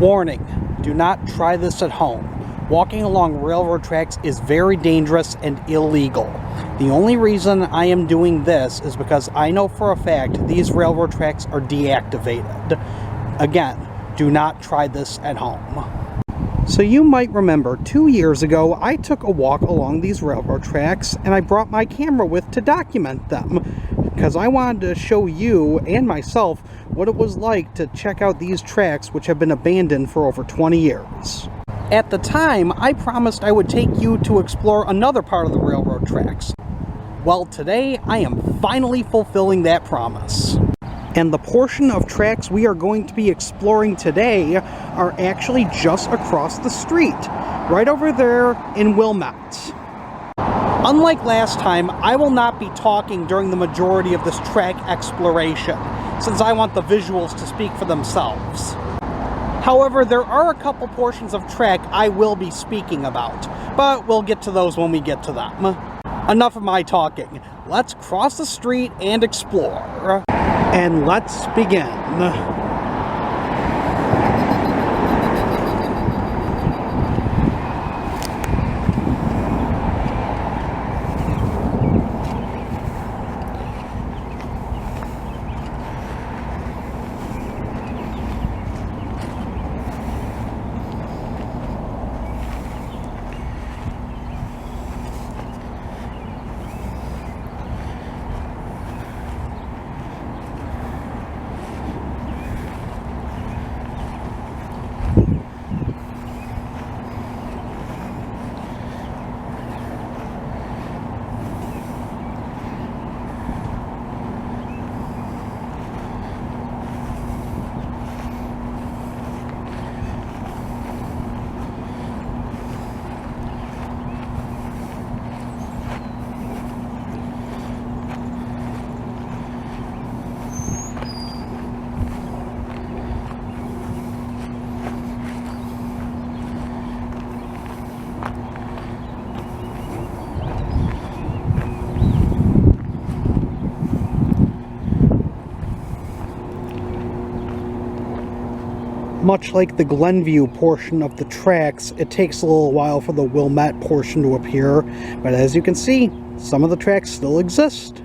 Warning, do not try this at home. Walking along railroad tracks is very dangerous and illegal. The only reason I am doing this is because I know for a fact these railroad tracks are deactivated. Again, do not try this at home. So you might remember 2 years ago I took a walk along these railroad tracks and I brought my camera with to document them because I wanted to show you and myself what it was like to check out these tracks which have been abandoned for over 20 years. At the time, I promised I would take you to explore another part of the railroad tracks. Well, today I am finally fulfilling that promise. And the portion of tracks we are going to be exploring today are actually just across the street, right over there in Wilmette. Unlike last time, I will not be talking during the majority of this track exploration, since I want the visuals to speak for themselves. However, there are a couple portions of track I will be speaking about, but we'll get to those when we get to them. Enough of my talking. Let's cross the street and explore. And let's begin. Much like the Glenview portion of the tracks, it takes a little while for the Wilmette portion to appear, but as you can see, some of the tracks still exist.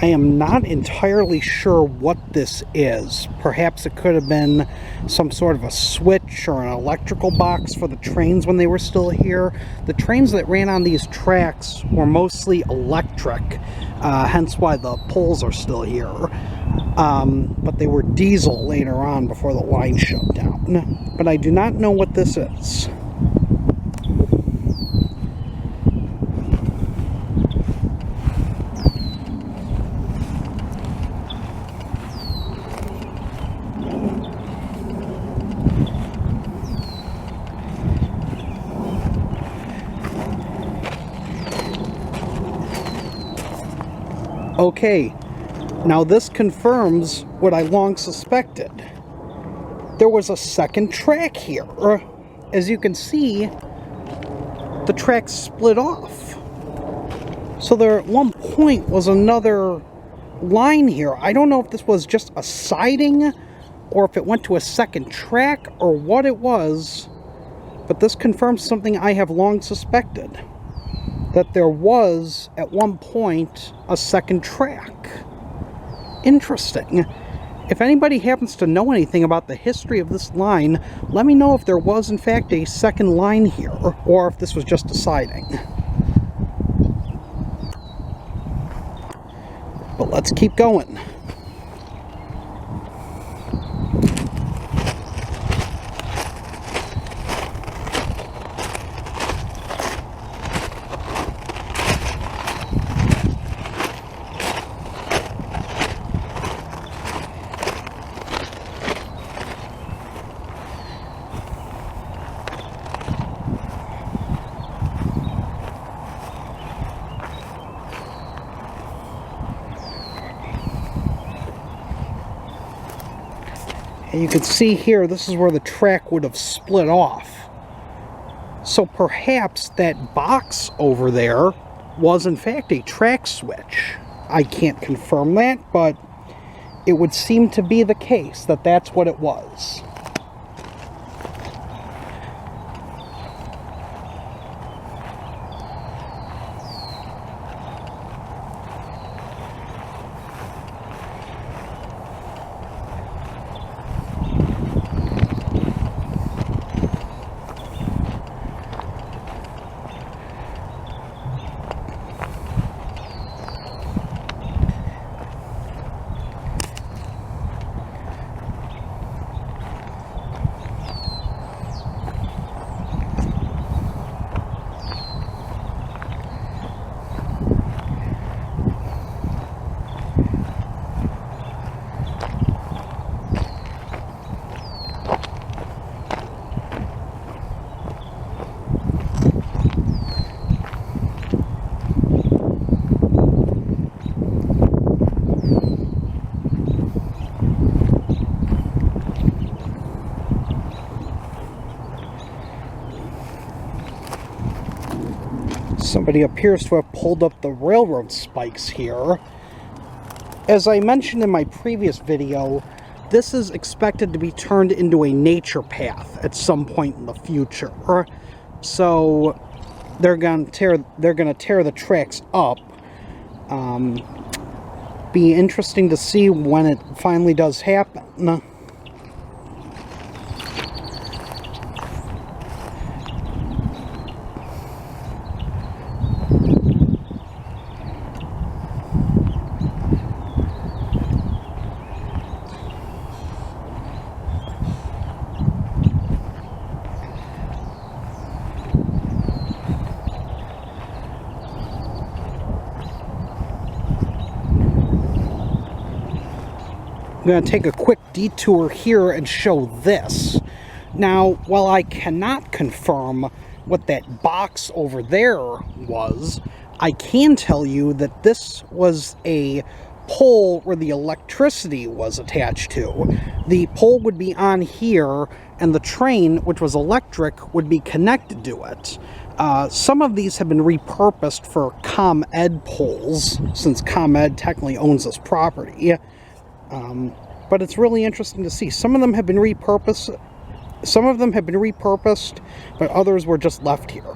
I am not entirely sure what this is. Perhaps it could have been some sort of a switch or an electrical box for the trains when they were still here. The trains that ran on these tracks were mostly electric, hence why the poles are still here. But they were diesel later on before the line shut down. But I do not know what this is. Okay, now this confirms what I long suspected. There was a second track here. As you can see, the tracks split off. So there at one point was another line here. I don't know if this was just a siding or if it went to a second track or what it was, but this confirms something I have long suspected. That there was, at one point, a second track. Interesting. If anybody happens to know anything about the history of this line, let me know if there was, in fact, a second line here, or if this was just a siding. But let's keep going. And you can see here, this is where the track would have split off. So perhaps that box over there was in fact a track switch. I can't confirm that, but it would seem to be the case that that's what it was. Somebody appears to have pulled up the railroad spikes here. As I mentioned in my previous video, this is expected to be turned into a nature path at some point in the future. So they're gonna tear the tracks up. Be interesting to see when it finally does happen. I'm going to take a quick detour here and show this. Now, while I cannot confirm what that box over there was, I can tell you that this was a pole where the electricity was attached to. The pole would be on here, and the train, which was electric, would be connected to it. Some of these have been repurposed for ComEd poles, since ComEd technically owns this property. But it's really interesting to see. Some of them have been repurposed. But others were just left here.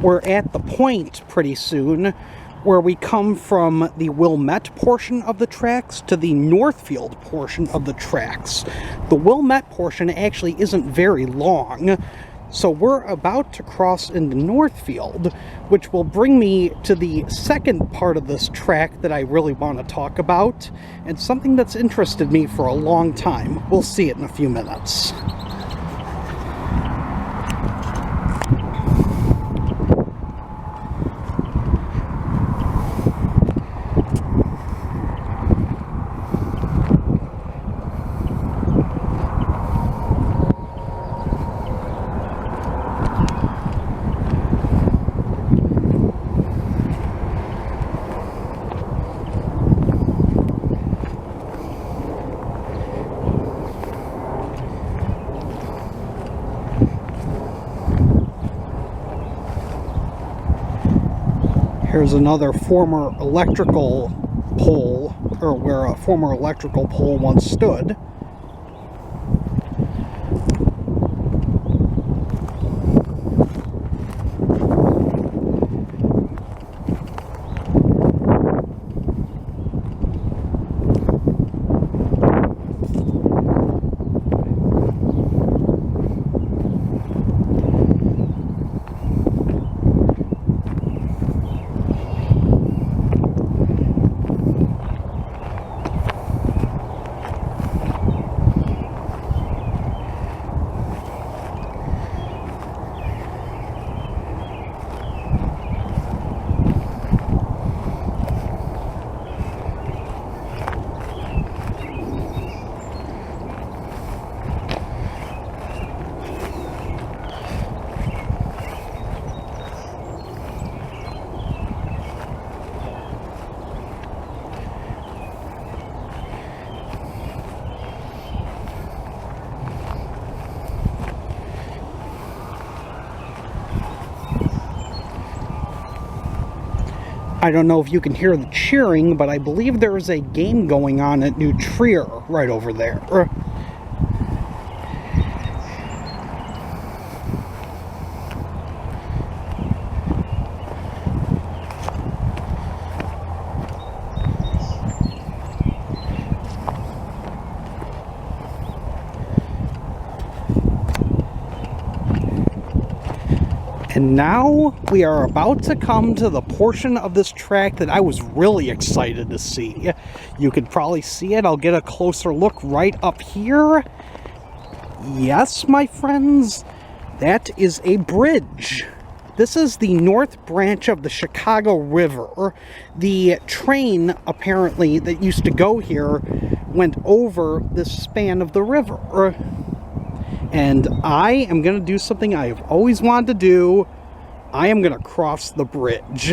we're at the point pretty soon where we come from the Wilmette portion of the tracks to the Northfield portion of the tracks. The Wilmette portion actually isn't very long, so we're about to cross into Northfield, which will bring me to the second part of this track that I really want to talk about, and something that's interested me for a long time. We'll see it in a few minutes. Here's another former electrical pole, or where a former electrical pole once stood. I don't know if you can hear the cheering, but I believe there is a game going on at New Trier right over there. And now we are about to come to the portion of this track that I was really excited to see. You could probably see it. I'll get a closer look right up here. Yes, my friends, that is a bridge. This is the north branch of the Chicago River. The train, apparently, that used to go here went over this span of the river. And I am going to do something I have always wanted to do. I am going to cross the bridge.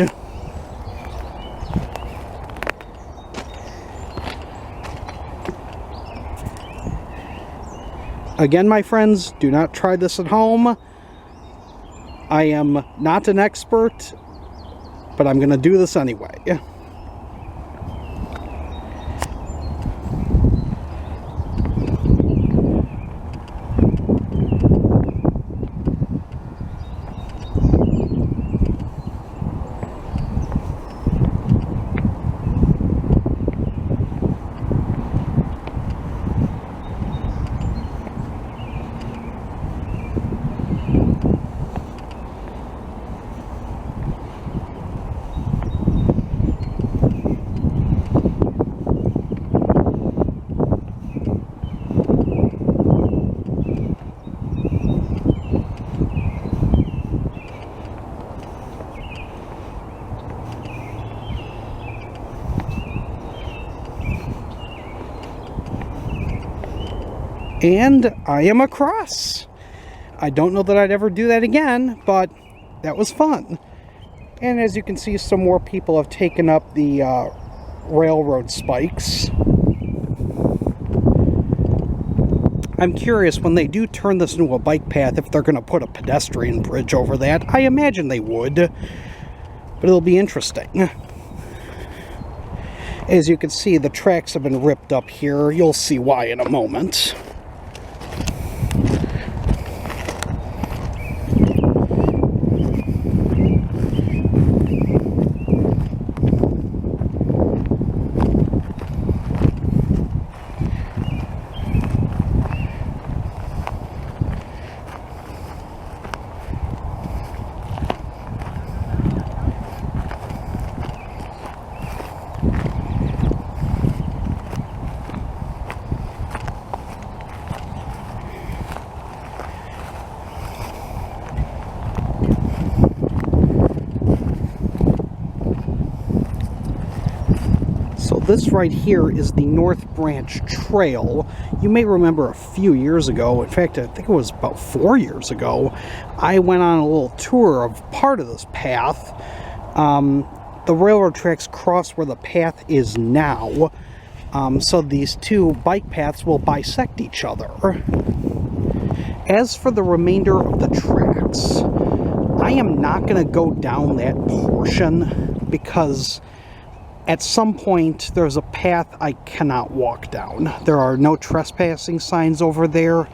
Again, my friends, do not try this at home. I am not an expert, but I'm going to do this anyway. And I am across. I don't know that I'd ever do that again, but that was fun. And as you can see, some more people have taken up the railroad spikes. I'm curious, when they do turn this into a bike path, if they're going to put a pedestrian bridge over that. I imagine they would, but it'll be interesting. As you can see, the tracks have been ripped up here. You'll see why in a moment. this right here is the North Branch Trail. You may remember a few years ago, in fact, I think it was about 4 years ago, I went on a little tour of part of this path. The railroad tracks cross where the path is now, so these two bike paths will bisect each other. As for the remainder of the tracks, I am not going to go down that portion because at some point there's a path I cannot walk down. There are no trespassing signs over there,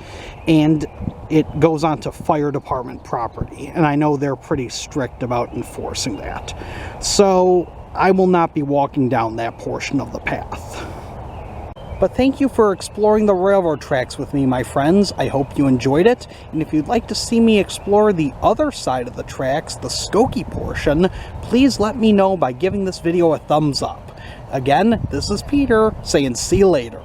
and it goes onto fire department property, and I know they're pretty strict about enforcing that. So I will not be walking down that portion of the path. But thank you for exploring the railroad tracks with me, my friends. I hope you enjoyed it. And if you'd like to see me explore the other side of the tracks, the Skokie portion, please let me know by giving this video a thumbs up. Again, this is Peter saying see you later.